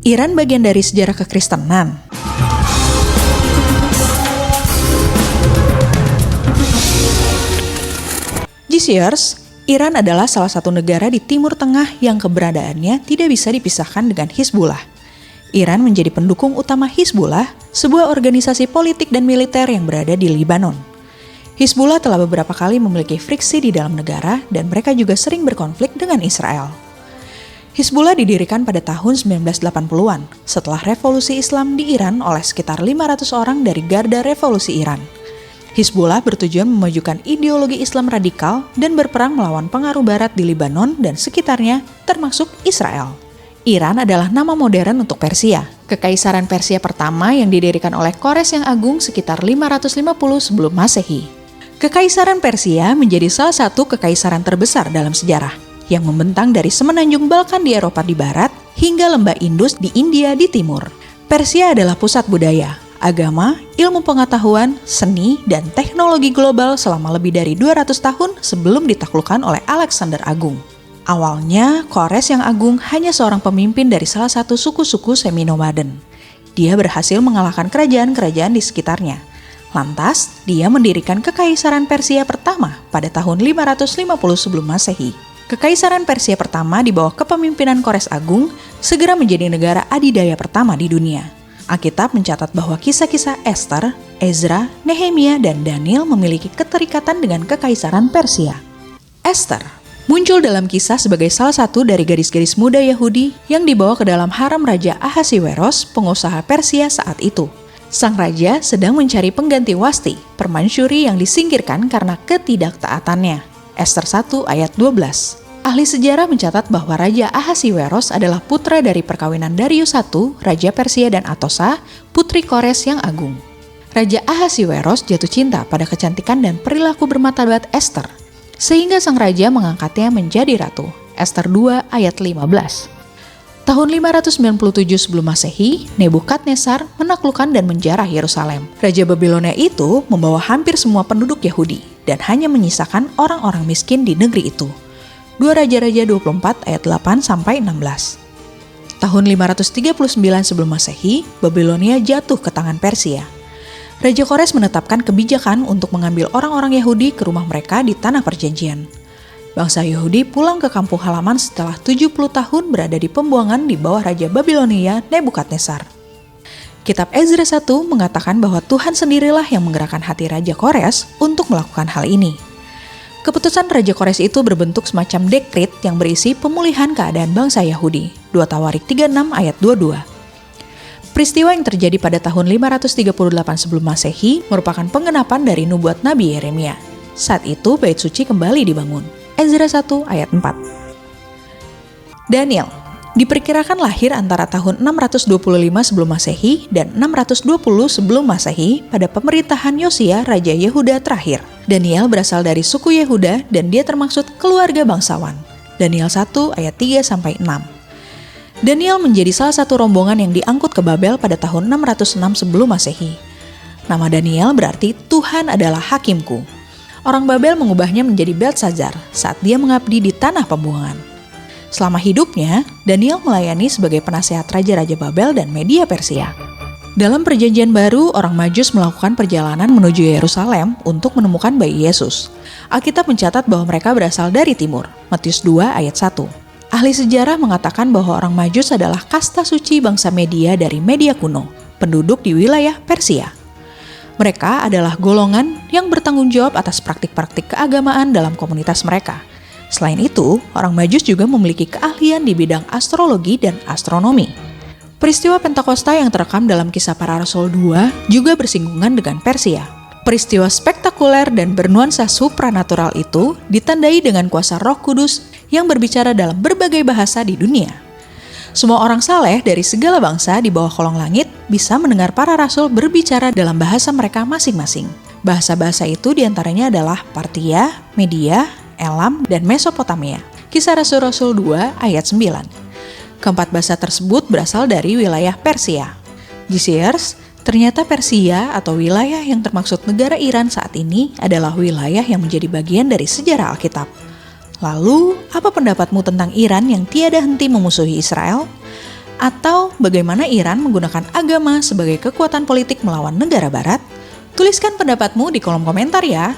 Iran bagian dari sejarah kekristenan. Years, Iran adalah salah satu negara di Timur Tengah yang keberadaannya tidak bisa dipisahkan dengan Hizbullah. Iran menjadi pendukung utama Hizbullah, sebuah organisasi politik dan militer yang berada di Lebanon. Hizbullah telah beberapa kali memiliki friksi di dalam negara dan mereka juga sering berkonflik dengan Israel. Hizbullah didirikan pada tahun 1980-an setelah revolusi Islam di Iran oleh sekitar 500 orang dari Garda Revolusi Iran. Hizbullah bertujuan memajukan ideologi Islam radikal dan berperang melawan pengaruh barat di Lebanon dan sekitarnya, termasuk Israel. Iran adalah nama modern untuk Persia. Kekaisaran Persia pertama yang didirikan oleh Kores yang Agung sekitar 550 sebelum Masehi. Kekaisaran Persia menjadi salah satu kekaisaran terbesar dalam sejarah, yang membentang dari semenanjung Balkan di Eropa di barat hingga lembah Indus di India di timur. Persia adalah pusat budaya, agama, ilmu pengetahuan, seni, dan teknologi global selama lebih dari 200 tahun sebelum ditaklukkan oleh Alexander Agung. Awalnya, Kores yang Agung hanya seorang pemimpin dari salah satu suku-suku semi-nomaden. Dia berhasil mengalahkan kerajaan-kerajaan di sekitarnya. Lantas, dia mendirikan Kekaisaran Persia pertama pada tahun 550 sebelum Masehi. Kekaisaran Persia pertama di bawah kepemimpinan Kores Agung segera menjadi negara adidaya pertama di dunia. Alkitab mencatat bahwa kisah-kisah Esther, Ezra, Nehemia, dan Daniel memiliki keterikatan dengan Kekaisaran Persia. Esther muncul dalam kisah sebagai salah satu dari gadis-gadis muda Yahudi yang dibawa ke dalam harem Raja Ahasiweros, pengusaha Persia saat itu. Sang raja sedang mencari pengganti Wasti, permaisuri yang disingkirkan karena ketidaktaatannya. Esther 1 ayat 12. Ahli sejarah mencatat bahwa Raja Ahasiweros adalah putra dari perkawinan Darius I, Raja Persia, dan Atosa, putri Kores yang Agung. Raja Ahasiweros jatuh cinta pada kecantikan dan perilaku bermartabat Esther, sehingga sang raja mengangkatnya menjadi ratu. Esther 2 ayat 15. Tahun 597 sebelum Masehi, Nebukadnezar menaklukkan dan menjarah Yerusalem. Raja Babilonia itu membawa hampir semua penduduk Yahudi dan hanya menyisakan orang-orang miskin di negeri itu. 2 Raja-Raja 24 ayat 8-16. Tahun 539 sebelum Masehi, Babilonia jatuh ke tangan Persia. Raja Kores menetapkan kebijakan untuk mengambil orang-orang Yahudi ke rumah mereka di Tanah Perjanjian. Bangsa Yahudi pulang ke kampung halaman setelah 70 tahun berada di pembuangan di bawah Raja Babilonia Nebukadnezar. Kitab Ezra 1 mengatakan bahwa Tuhan sendirilah yang menggerakkan hati Raja Kores untuk melakukan hal ini. Keputusan Raja Kores itu berbentuk semacam dekret yang berisi pemulihan keadaan bangsa Yahudi. 2 Tawarik 36 ayat 22. Peristiwa yang terjadi pada tahun 538 sebelum Masehi merupakan penggenapan dari nubuat Nabi Yeremia. Saat itu bait suci kembali dibangun. Ezra 1 ayat 4. Daniel diperkirakan lahir antara tahun 625 sebelum Masehi dan 620 sebelum Masehi pada pemerintahan Yosia, Raja Yehuda terakhir. Daniel berasal dari suku Yehuda dan dia termaksud keluarga bangsawan. Daniel 1 ayat 3-6. Daniel menjadi salah satu rombongan yang diangkut ke Babel pada tahun 606 sebelum Masehi. Nama Daniel berarti Tuhan adalah hakimku. Orang Babel mengubahnya menjadi Beltsazar saat dia mengabdi di tanah pembuangan. Selama hidupnya, Daniel melayani sebagai penasehat Raja-Raja Babel dan Media Persia. Dalam perjanjian baru, orang Majus melakukan perjalanan menuju Yerusalem untuk menemukan bayi Yesus. Alkitab mencatat bahwa mereka berasal dari timur, Matius 2 ayat 1. Ahli sejarah mengatakan bahwa orang Majus adalah kasta suci bangsa Media dari Media kuno, penduduk di wilayah Persia. Mereka adalah golongan yang bertanggung jawab atas praktik-praktik keagamaan dalam komunitas mereka. Selain itu, orang Majus juga memiliki keahlian di bidang astrologi dan astronomi. Peristiwa Pentakosta yang terekam dalam Kisah Para Rasul 2 juga bersinggungan dengan Persia. Peristiwa spektakuler dan bernuansa supranatural itu ditandai dengan kuasa Roh Kudus yang berbicara dalam berbagai bahasa di dunia. Semua orang saleh dari segala bangsa di bawah kolong langit bisa mendengar para rasul berbicara dalam bahasa mereka masing-masing. Bahasa-bahasa itu diantaranya adalah Partia, Media, Elam, dan Mesopotamia. Kisah Rasul-Rasul 2 ayat 9. Keempat bahasa tersebut berasal dari wilayah Persia. Years, ternyata Persia atau wilayah yang termaksud negara Iran saat ini adalah wilayah yang menjadi bagian dari sejarah Alkitab. Lalu, apa pendapatmu tentang Iran yang tiada henti memusuhi Israel? Atau bagaimana Iran menggunakan agama sebagai kekuatan politik melawan negara barat? Tuliskan pendapatmu di kolom komentar ya.